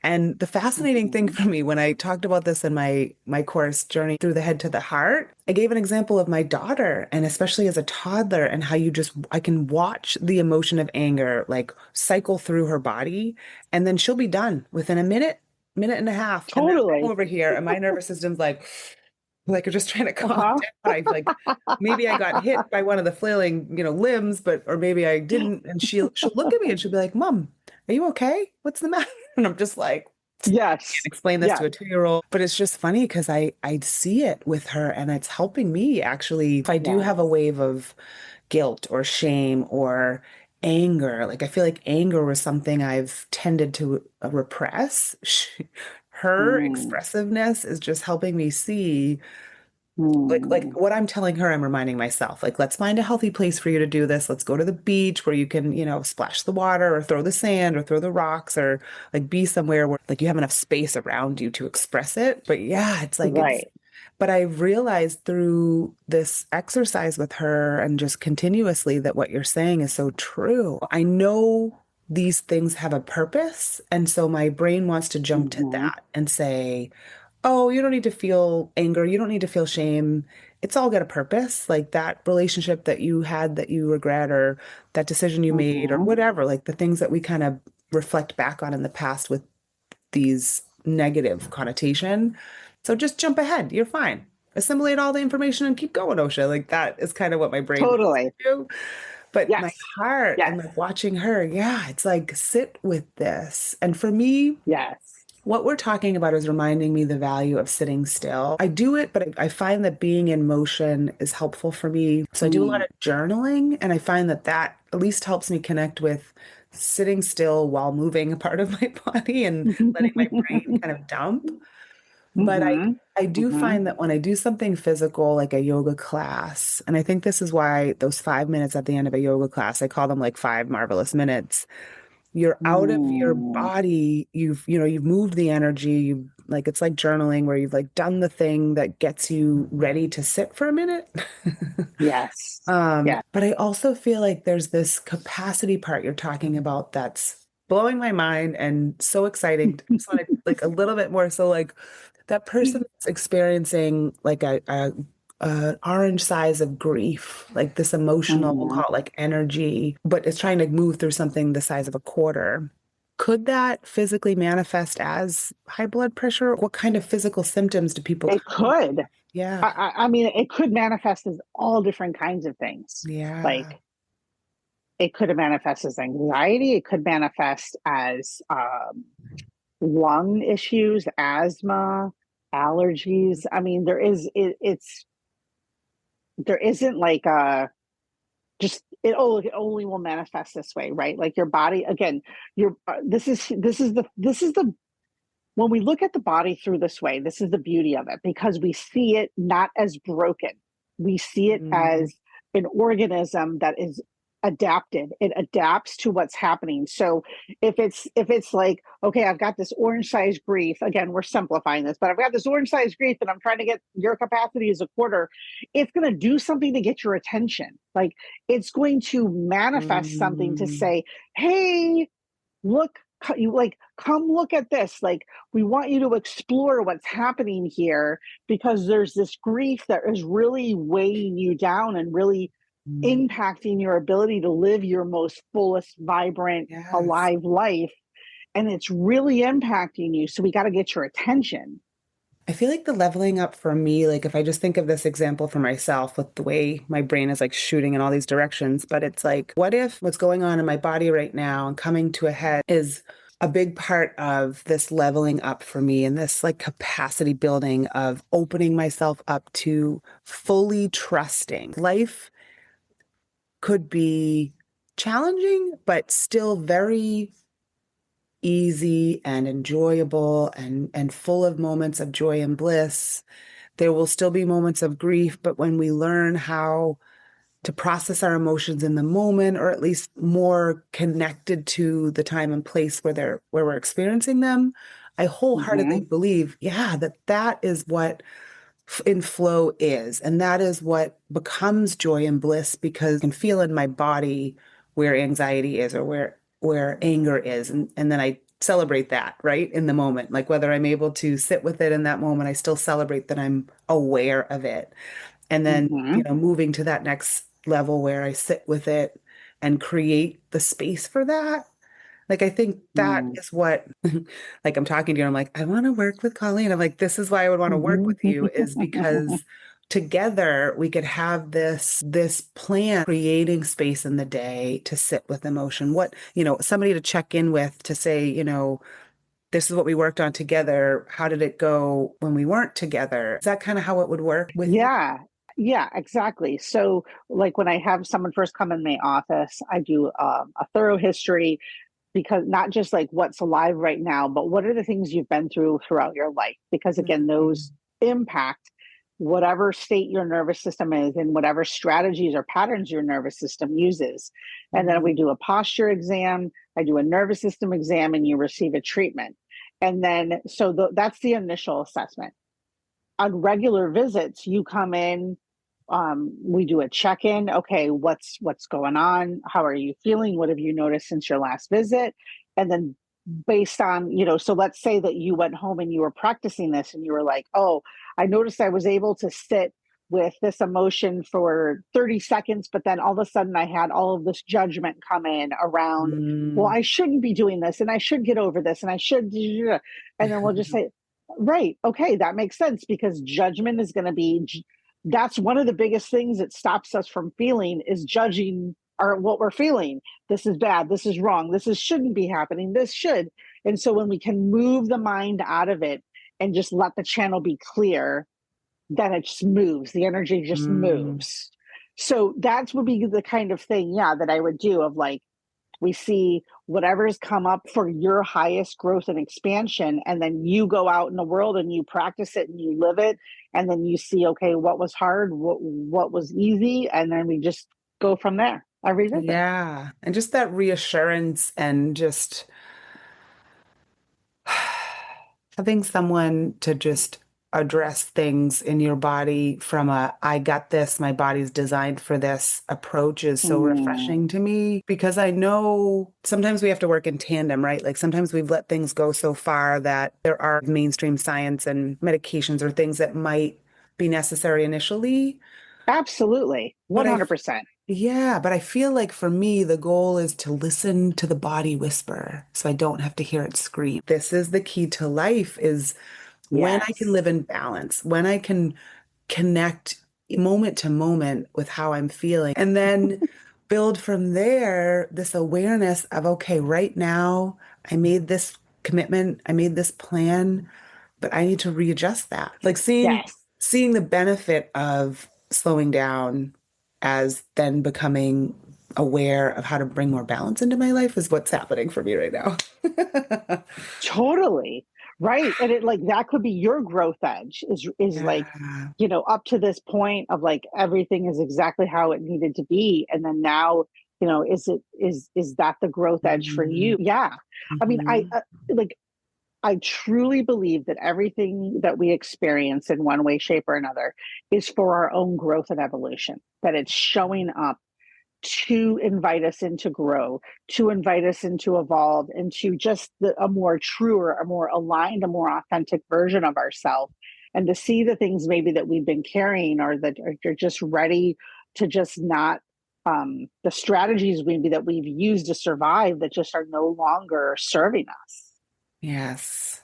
S2: And the fascinating thing
S3: Mhm.
S2: for me when I talked about this in my course, Journey Through the Head to the Heart, I gave an example of my daughter, and especially as a toddler, and how I can watch the emotion of anger like cycle through her body, and then she'll be done within a minute, minute and a half. And then I'm
S3: Totally.
S2: over here, and my nervous system's like you're just trying to calm
S3: Uh-huh.
S2: down. I like maybe I got hit by one of the flailing, limbs, but or maybe I didn't. And she'll look at me and she'll be like, "Mom, are you okay? What's the matter?" And I'm just like,
S3: Yes.
S2: explain this to
S3: Yes.
S2: a 2-year-old. But it's just funny because I see it with her, and it's helping me actually. If I do
S3: Yes.
S2: have a wave of guilt or shame or anger, like I feel like anger was something I've tended to repress. Her
S3: Mm.
S2: expressiveness is just helping me see like
S3: Mm.
S2: what I'm telling her, I'm reminding myself, like, let's find a healthy place for you to do this. Let's go to the beach where you can, splash the water or throw the sand or throw the rocks, or like be somewhere where like you have enough space around you to express it. But yeah,
S3: Right.
S2: but I realized through this exercise with her and just continuously that what you're saying is so true. I know these things have a purpose. And so my brain wants to jump to
S3: Hmm.
S2: that and say, oh, you don't need to feel anger. You don't need to feel shame. It's all got a purpose. Like that relationship that you had that you regret, or that decision you made, or
S3: Hmm.
S2: whatever, like the things that we kind of reflect back on in the past with these negative connotation. So just jump ahead. You're fine. Assimilate all the information and keep going, Osha. Like that is kind of what my brain wants
S3: Totally.
S2: to do. But my
S3: Yes.
S2: heart and
S3: Yes.
S2: like watching her, yeah, it's like sit with this. And for me,
S3: Yes.
S2: what we're talking about is reminding me the value of sitting still. I do it, but I find that being in motion is helpful for me. So I do a lot
S3: Mm.
S2: of journaling, and I find that that at least helps me connect with sitting still while moving a part of my body and letting my brain kind of dump. But
S3: Hmm.
S2: I do
S3: Hmm.
S2: find that when I do something physical, like a yoga class, and I think this is why those 5 minutes at the end of a yoga class, I call them like 5 marvelous minutes. You're out of your
S3: Mm.
S2: body. You've moved the energy. You like it's like journaling where you've like done the thing that gets you ready to sit for a minute.
S3: Yes. Yeah.
S2: But I also feel like there's this capacity part you're talking about that's blowing my mind and so exciting. I just want to like a little bit more. So like that person that's experiencing like an orange size of grief, like this emotional, we'll
S3: Hmm.
S2: call it like energy, but it's trying to move through something the size of a quarter. Could that physically manifest as high blood pressure? What kind of physical symptoms do people
S3: It
S2: come with?
S3: could.
S2: Yeah.
S3: I mean, it could manifest as all different kinds of things.
S2: Yeah.
S3: Like it could manifest as anxiety. It could manifest as lung issues, asthma, allergies. I mean, there isn't like a just it only will manifest this way, right? Like your body again. Your this is the when we look at the body through this way, this is the beauty of it because we see it not as broken. We see it
S2: Mm,
S3: as an organism that is adapted. It adapts to what's happening. So if it's like, okay, I've got this orange sized grief, again, we're simplifying this, but I've got this orange sized grief and I'm trying to get your capacity as a quarter, it's going to do something to get your attention. Like it's going to manifest something to
S2: mm,
S3: say, hey, look, you like come look at this, like we want you to explore what's happening here because there's this grief that is really weighing you down and really
S2: mm.
S3: impacting your ability to live your most fullest vibrant
S2: Yes.
S3: alive life, and it's really impacting you, so we got to get your attention.
S2: I feel like the leveling up for me, like if I just think of this example for myself with the way my brain is like shooting in all these directions, but it's like, what if what's going on in my body right now and coming to a head is a big part of this leveling up for me and this like capacity building of opening myself up to fully trusting. Life could be challenging, but still very easy and enjoyable and full of moments of joy and bliss. There will still be moments of grief, but when we learn how to process our emotions in the moment, or at least more connected to the time and place where we're experiencing them. I wholeheartedly believe, yeah, that is what in flow is. And that is what becomes joy and bliss, because I can feel in my body where anxiety is, or where anger is. And then I celebrate that right in the moment. Like whether I'm able to sit with it in that moment, I still celebrate that I'm aware of it. And then, moving to that next level where I sit with it and create the space for that. Like, I think that is what, like, I'm talking to you, I'm like, I want to work with Colleen. I'm like, this is why I would want to work with you, is because together we could have this plan, creating space in the day to sit with emotion. What, somebody to check in with, to say, this is what we worked on together. How did it go when we weren't together? Is that kind of how it would work with you?
S3: Yeah. Yeah, exactly. So, like when I have someone first come in my office, I do a thorough history, because not just like what's alive right now, but what are the things you've been through throughout your life? Because again, those impact whatever state your nervous system is and whatever strategies or patterns your nervous system uses. And then we do a posture exam, I do a nervous system exam, and you receive a treatment. And then, so that's the initial assessment. On regular visits, you come in, we do a check-in. Okay, what's going on? How are you feeling? What have you noticed since your last visit? And then based on, so let's say that you went home and you were practicing this and you were like, oh, I noticed I was able to sit with this emotion for 30 seconds, but then all of a sudden I had all of this judgment come in around, well, I shouldn't be doing this and I should get over this and I should, and then we'll just say, right, okay, that makes sense, because judgment is going to be, that's one of the biggest things that stops us from feeling, is judging what we're feeling. This is bad, this is wrong, shouldn't be happening, this should. And so when we can move the mind out of it and just let the channel be clear, then it just moves, the energy just moves. So that would be the kind of thing, yeah, that I would do, of like, we see whatever's come up for your highest growth and expansion, and then you go out in the world and you practice it and you live it, and then you see, okay, what was hard, what was easy, and then we just go from there every visit.
S2: Yeah. And just that reassurance, and just having someone to just address things in your body from I got this, my body's designed for this approach, is so refreshing to me, because I know sometimes we have to work in tandem, right? Like sometimes we've let things go so far that there are mainstream science and medications or things that might be necessary initially.
S3: Absolutely. 100%.
S2: Yeah, but I feel like for me, the goal is to listen to the body whisper so I don't have to hear it scream. This is the key to life, is when I can live in balance, when I can connect moment to moment with how I'm feeling, and then build from there this awareness of, okay, right now I made this commitment, I made this plan, but I need to readjust that. Like seeing the benefit of slowing down as then becoming aware of how to bring more balance into my life is what's happening for me right now.
S3: Totally. Right. And it, like, that could be your growth edge, is like, up to this point of like, everything is exactly how it needed to be. And then now, is that the growth edge for you? Yeah. I mean, I truly believe that everything that we experience in one way, shape, or another is for our own growth and evolution, that it's showing up to invite us into grow, to invite us into evolve, into just a more truer, a more aligned, a more authentic version of ourselves, and to see the things maybe that we've been carrying, or that are just ready to just not, the strategies maybe that we've used to survive, that just are no longer serving us.
S2: Yes.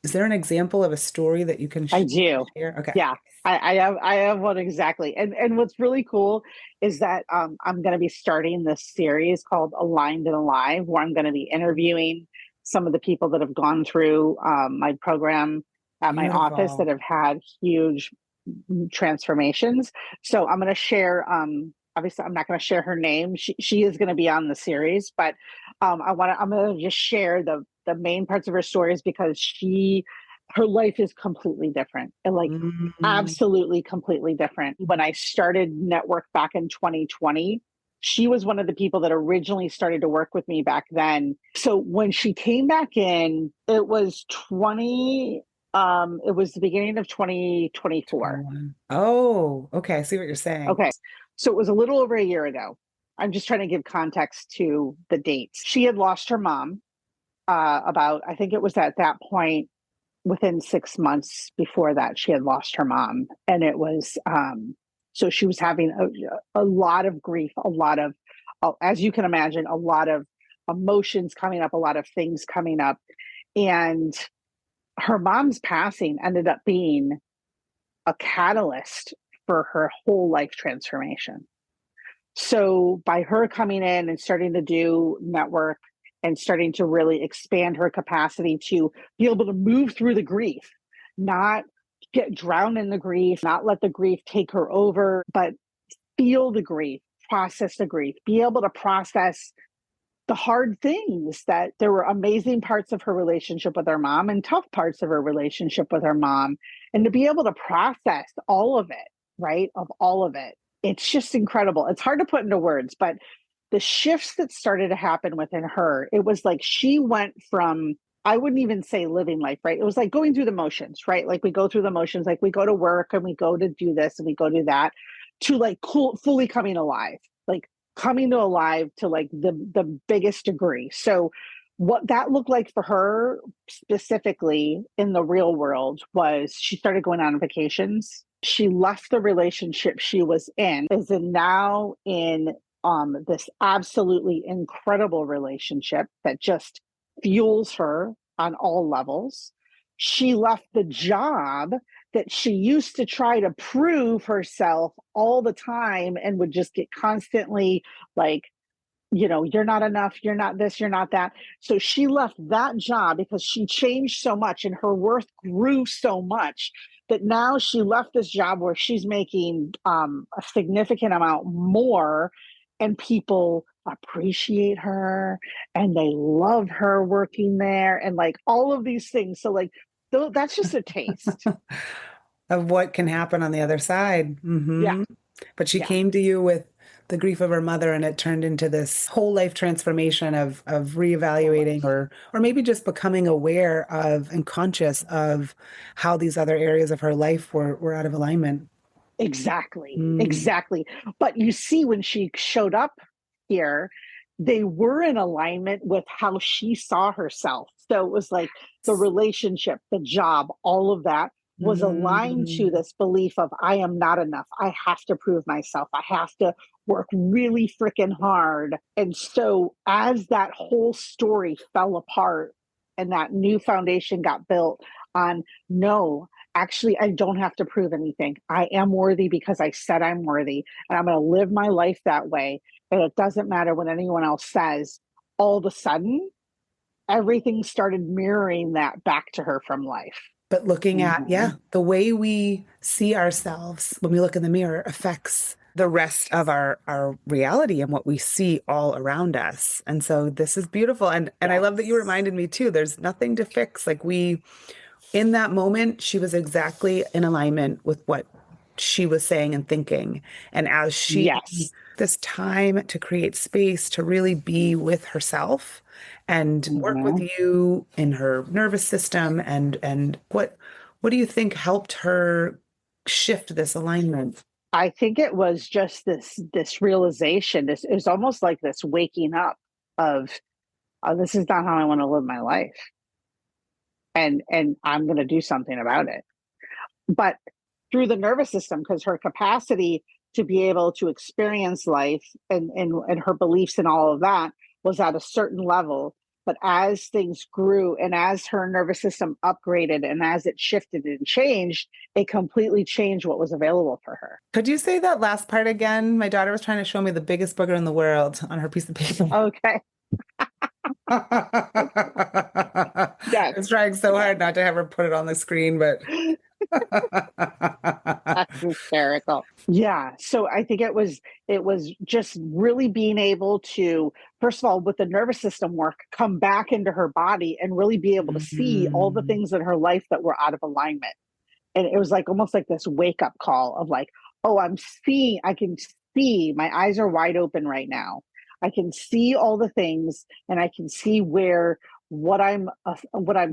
S2: Is there an example of a story that you can
S3: I do.
S2: share? Okay.
S3: Yeah, I have one, exactly. And what's really cool is that I'm going to be starting this series called Aligned and Alive, where I'm going to be interviewing some of the people that have gone through my program at my office, that have had huge transformations. So I'm going to share. Obviously, I'm not going to share her name. She is going to be on the series, but I'm going to just share the main parts of her stories, because she her life is completely different, and like
S2: Mm.
S3: absolutely completely different. When I started Network back in 2020, she was one of the people that originally started to work with me back then. So when she came back in, it was the beginning of 2024.
S2: 21. Oh, okay. I see what you're saying.
S3: Okay. So it was a little over a year ago. I'm just trying to give context to the dates. She had lost her mom I think it was at that point, within 6 months before that, she had lost her mom. And it was, so she was having a lot of grief, as you can imagine, a lot of emotions coming up, a lot of things coming up. And her mom's passing ended up being a catalyst for her whole life transformation. So by her coming in and starting to do Network and starting to really expand her capacity to be able to move through the grief, not get drowned in the grief, not let the grief take her over, but feel the grief, process the grief, be able to process the hard things. That there were amazing parts of her relationship with her mom and tough parts of her relationship with her mom, and to be able to process all of it, right? Of all of it. It's just incredible. It's hard to put into words, but the shifts that started to happen within her, it was like she went from, I wouldn't even say living life, right? It was like going through the motions, right? Like we go through the motions, like we go to work and we go to do this and we go do that, to like fully coming alive, like coming to alive to like the biggest degree. So what that looked like for her specifically in the real world was she started going on vacations. She left the relationship she was in, is now in this absolutely incredible relationship that just fuels her on all levels. She left the job that she used to try to prove herself all the time and would just get constantly like, you're not enough, you're not this, you're not that. So she left that job because she changed so much and her worth grew so much that now she left this job where she's making a significant amount more, and people appreciate her and they love her working there and like all of these things. So like that's just a taste
S2: Of what can happen on the other side.
S3: yeah
S2: But she
S3: yeah
S2: came to you with the grief of her mother, and it turned into this whole life transformation of
S3: whole
S2: reevaluating,
S3: life.
S2: or maybe just becoming aware of and conscious of how these other areas of her life were out of alignment.
S3: Exactly,
S2: Mm.
S3: exactly. But you see, when she showed up here, they were in alignment with how she saw herself. So it was like the relationship, the job, all of that was aligned to
S2: Mm.
S3: this belief of I am not enough. I have to prove myself. I have to work really freaking hard. And so as that whole story fell apart and that new foundation got built on, no, actually, I don't have to prove anything. I am worthy because I said I'm worthy, and I'm going to live my life that way. And it doesn't matter what anyone else says. All of a sudden, everything started mirroring that back to her from life.
S2: But looking at,
S3: Mm-hmm.
S2: yeah, the way we see ourselves when we look in the mirror affects the rest of our reality and what we see all around us. And so this is beautiful. And I love that you
S3: Yes.
S2: reminded me too, there's nothing to fix. Like in that moment, she was exactly in alignment with what she was saying and thinking. And as she
S3: Yes.
S2: this time to create space to really be with herself and work with
S3: Mm-hmm.
S2: you in her nervous system, and what do you think helped her shift this alignment?
S3: I think it was just this realization. It was almost like this waking up of, oh, this is not how I want to live my life, and I'm going to do something about it. But through the nervous system, because her capacity to be able to experience life and her beliefs and all of that was at a certain level. But as things grew and as her nervous system upgraded and as it shifted and changed, it completely changed what was available for her.
S2: Could you say that last part again? My daughter was trying to show me the biggest booger in the world on her piece of paper.
S3: Okay.
S2: I
S3: Yes.
S2: was trying so
S3: Yes.
S2: hard not to have her put it on the screen, but
S3: That's hysterical. Yeah. So I think it was just really being able to, first of all, with the nervous system work, come back into her body and really be able to see all the
S2: Mhm.
S3: things in her life that were out of alignment. And it was like almost like this wake up call of like, oh, I can see, my eyes are wide open right now. I can see all the things, and I can see where what I'm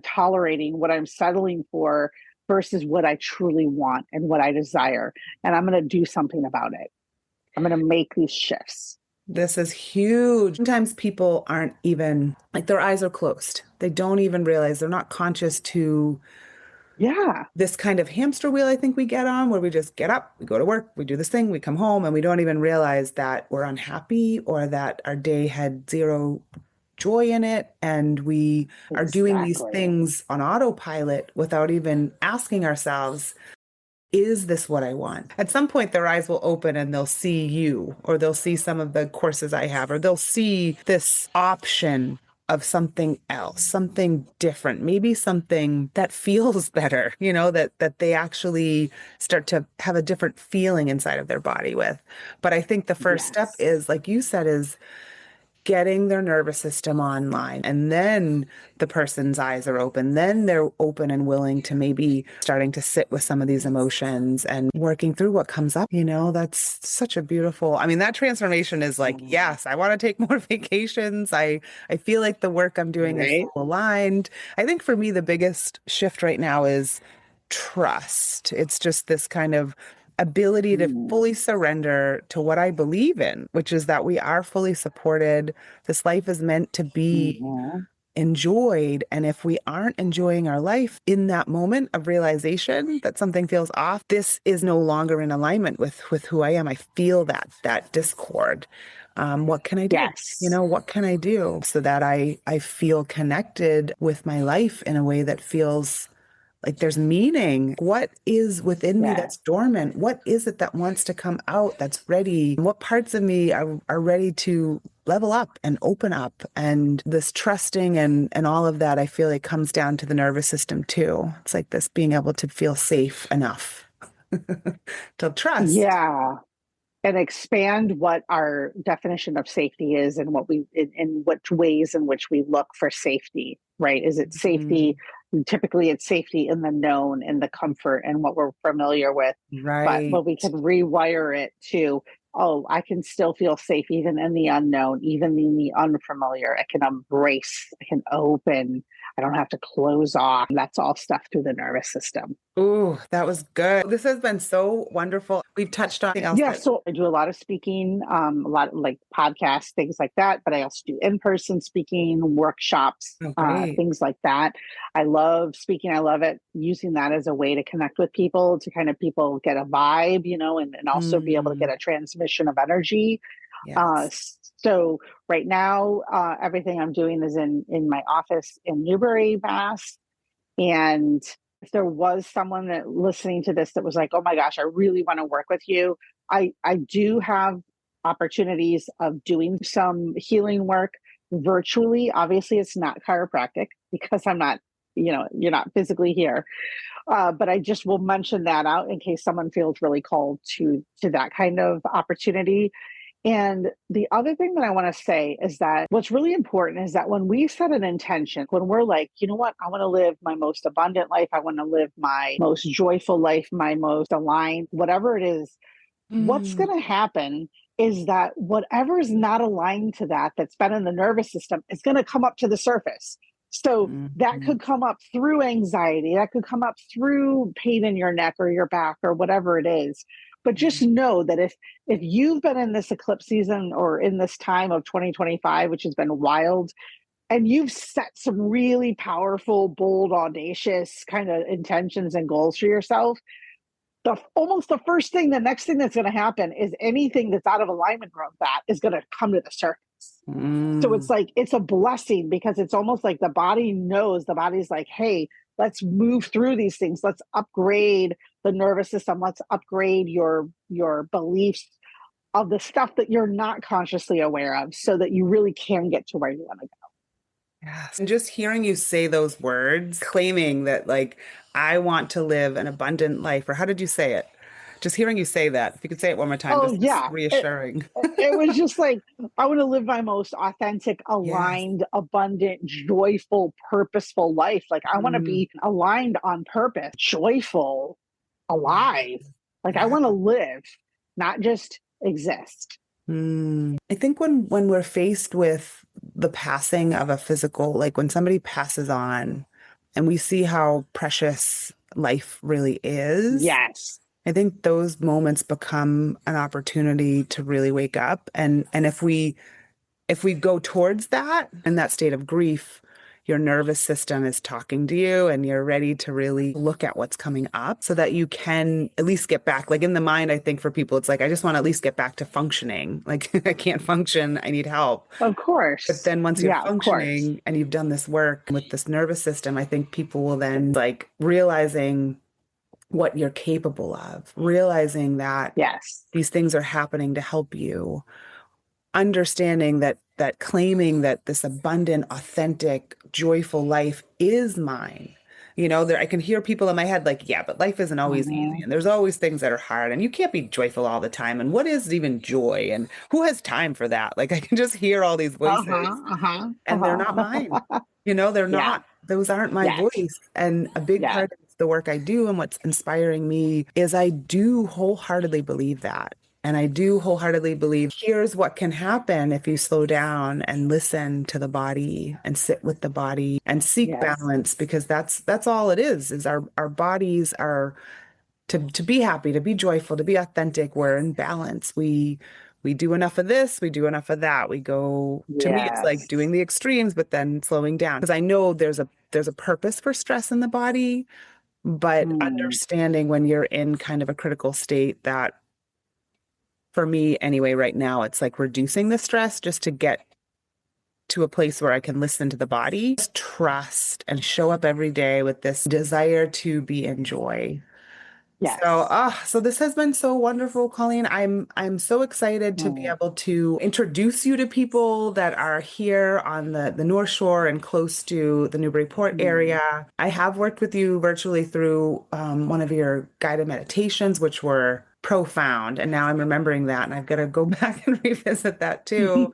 S3: tolerating, what I'm settling for versus what I truly want and what I desire. And I'm going to do something about it. I'm going to make these shifts.
S2: This is huge. Sometimes people aren't even like their eyes are closed. They don't even realize they're not conscious to
S3: Yeah,
S2: this kind of hamster wheel I think we get on where we just get up, we go to work, we do this thing, we come home, and we don't even realize that we're unhappy or that our day had zero joy in it. And we are doing these
S3: exactly.
S2: things on autopilot without even asking ourselves, is this what I want? At some point, their eyes will open and they'll see you, or they'll see some of the courses I have, or they'll see this option of something else, something different, maybe something that feels better, that they actually start to have a different feeling inside of their body with. But I think the first step
S3: Yes.
S2: is, like you said, is getting their nervous system online. And then the person's eyes are open. Then they're open and willing to maybe starting to sit with some of these emotions and working through what comes up. That's such a beautiful, I mean, that transformation is like, yes, I want to take more vacations. I feel like the work I'm doing is
S3: Right.
S2: soul aligned. I think for me, the biggest shift right now is trust. It's just this kind of ability to
S3: Mm-hmm.
S2: fully surrender to what I believe in, which is that we are fully supported. This life is meant to be enjoyed. And if we aren't enjoying our life in that moment of realization that something feels off, this is no longer in alignment with who I am. I feel that discord. What can I do?
S3: Yes.
S2: What can I do so that I feel connected with my life in a way that feels like there's meaning? What is within me
S3: Yeah.
S2: that's dormant? What is it that wants to come out that's ready? What parts of me are ready to level up and open up? And this trusting and all of that, I feel like comes down to the nervous system too. It's like this being able to feel safe enough to trust.
S3: Yeah. And expand what our definition of safety is and in which ways in which we look for safety, right? Is it safety?
S2: Mhm.
S3: Typically it's safety in the known, in the comfort and what we're familiar with. But
S2: Right.
S3: when we can rewire it to, oh, I can still feel safe even in the unknown, even in the unfamiliar. I can embrace, I can open, I don't have to close off. That's all stuff through the nervous system.
S2: Ooh, that was good. This has been so wonderful. We've touched on something else
S3: Yeah,
S2: that,
S3: so I do a lot of speaking, a lot of like podcasts, things like that, but I also do in-person speaking, workshops,
S2: oh, great.
S3: things like that. I love speaking. I love it, using that as a way to connect with people, to kind of people get a vibe, and also be able to get
S2: Mm,
S3: a transmission of energy. Uh,
S2: yes.
S3: so right now, everything I'm doing is in my office in Newbury, Mass. And if there was someone that listening to this that was like, oh my gosh, I really want to work with you, I do have opportunities of doing some healing work virtually. Obviously, it's not chiropractic because I'm not, you're not physically here. But I just will mention that out in case someone feels really called to that kind of opportunity. And the other thing that I want to say is that what's really important is that when we set an intention, when we're like, you know what, I want to live my most abundant life, I want to live my most joyful life, my most aligned, whatever it is, what's
S2: Mm,
S3: going to happen is that whatever is not aligned to that, that's been in the nervous system, is going to come up to the surface. So that
S2: mhm.
S3: could come up through anxiety, that could come up through pain in your neck or your back or whatever it is. But just know that if you've been in this eclipse season or in this time of 2025, which has been wild, and you've set some really powerful, bold, audacious kind of intentions and goals for yourself, the next thing that's going to happen is anything that's out of alignment with that is going to come to the surface. So it's
S2: Mm,
S3: like, it's a blessing because it's almost like the body knows, the body's like, hey, let's move through these things. Let's upgrade the nervous system. Let's upgrade your beliefs of the stuff that you're not consciously aware of so that you really can get to where you want to go.
S2: Yes. And just hearing you say those words, claiming that, like, I want to live an abundant life, or how did you say it? Just hearing you say that, if you could say it one more time,
S3: Oh
S2: just is
S3: yeah.
S2: reassuring.
S3: It was just like, I want to live my most authentic,
S2: Yes.
S3: aligned, abundant, joyful, purposeful life. Like I want to
S2: Mm,
S3: be aligned on purpose, joyful,
S2: yes.
S3: alive. Like I
S2: Yeah.
S3: want to live, not just exist.
S2: I think when we're faced with the passing of a physical, like when somebody passes on and we see how precious life really is,
S3: Yes.
S2: I think those moments become an opportunity to really wake up. And if we go towards that in that state of grief, your nervous system is talking to you and you're ready to really look at what's coming up so that you can at least get back. Like in the mind, I think for people, it's like, I just want to at least get back to functioning. Like I can't function. I need help.
S3: Of
S2: But
S3: course.
S2: then once you're
S3: Yeah, of course.
S2: functioning and you've done this work with this nervous system, I think people will then like realizing what you're capable of, realizing that
S3: Yes.
S2: these things are happening to help you, understanding that claiming that this abundant, authentic, joyful life is mine. There I can hear people in my head like, yeah, but life isn't always easy
S3: Mhm.
S2: and there's always things that are hard and you can't be joyful all the time. And what is even joy? And who has time for that? Like I can just hear all these voices
S3: Uh-huh. Uh-huh.
S2: and they're not mine.
S3: Uh-huh.
S2: They're
S3: Yeah.
S2: not, those aren't my
S3: Yes.
S2: voice. And a big
S3: Yes.
S2: part of the work I do and what's inspiring me is I do wholeheartedly believe that. And I do wholeheartedly believe here's what can happen if you slow down and listen to the body and sit with the body and seek
S3: Yes.
S2: balance, because that's all it is our bodies are to be happy, to be joyful, to be authentic. We're in balance. We do enough of this, we do enough of that. We go, to me, it's like
S3: Yes.
S2: doing the extremes, but then slowing down. Because I know there's a purpose for stress in the body, but
S3: Mm.
S2: understanding when you're in kind of a critical state that for me anyway, right now, it's like reducing the stress just to get to a place where I can listen to the body, just trust and show up every day with this desire to be in joy. So,
S3: Yes.
S2: so this has been so wonderful, Colleen. I'm so excited to be
S3: Mm.
S2: able to introduce you to people that are here on the North Shore and close to the Newburyport
S3: Mm.
S2: area. I have worked with you virtually through one of your guided meditations, which were profound, and now I'm remembering that, and I've got to go back and revisit that too.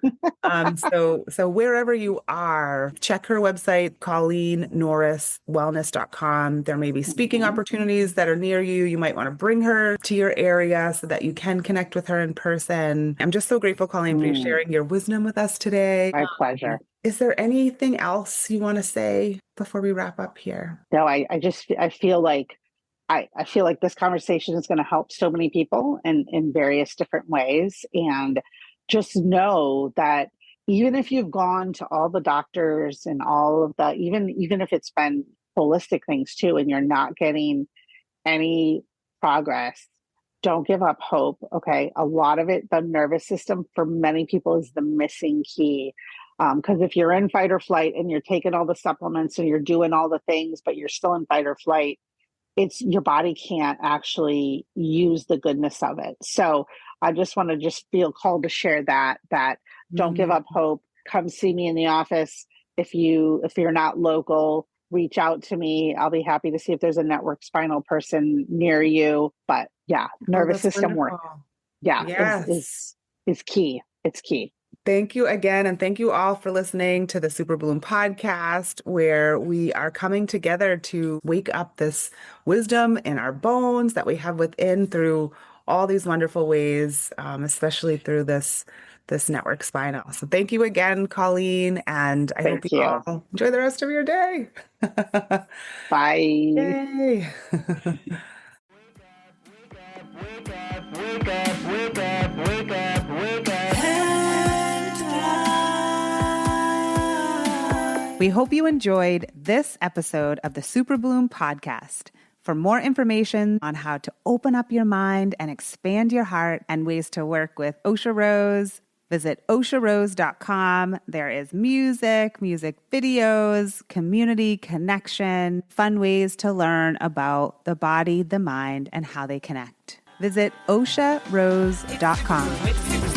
S2: So wherever you are, check her website, ColleenNorrisWellness.com. There may be speaking
S3: Mhm.
S2: opportunities that are near you. You might want to bring her to your area so that you can connect with her in person. I'm just so grateful, Colleen, for you
S3: Mm.
S2: sharing your wisdom with us today.
S3: My pleasure.
S2: Is there anything else you want to say before we wrap up here?
S3: No, I feel like I feel like this conversation is going to help so many people in various different ways. And just know that even if you've gone to all the doctors and all of the, even if it's been holistic things too, and you're not getting any progress, don't give up hope. Okay. A lot of it, the nervous system for many people is the missing key. Because if you're in fight or flight and you're taking all the supplements and you're doing all the things, but you're still in fight or flight, it's your body can't actually use the goodness of it. So I just want to just feel called to share that don't give
S2: Mm.
S3: up hope. Come see me in the office. If you're not local, reach out to me. I'll be happy to see if there's a network spinal person near you. But yeah,
S2: Oh,
S3: nervous
S2: that's
S3: system work.
S2: wonderful.
S3: Yeah,
S2: Yes.
S3: is key. It's key.
S2: Thank you again. And thank you all for listening to the Super Bloom podcast, where we are coming together to wake up this wisdom in our bones that we have within through all these wonderful ways, especially through this network spinal. So thank you again, Colleen, and I hope
S3: Thank
S2: you
S3: you.
S2: all enjoy the rest of your day.
S3: Bye.
S2: Yay.
S1: Wake up, wake up, wake up, wake up, wake up.
S2: We hope you enjoyed this episode of the Super Bloom podcast. For more information on how to open up your mind and expand your heart and ways to work with Osha Rose, visit osharose.com. There is music videos, community connection, fun ways to learn about the body, the mind, and how they connect. Visit osharose.com.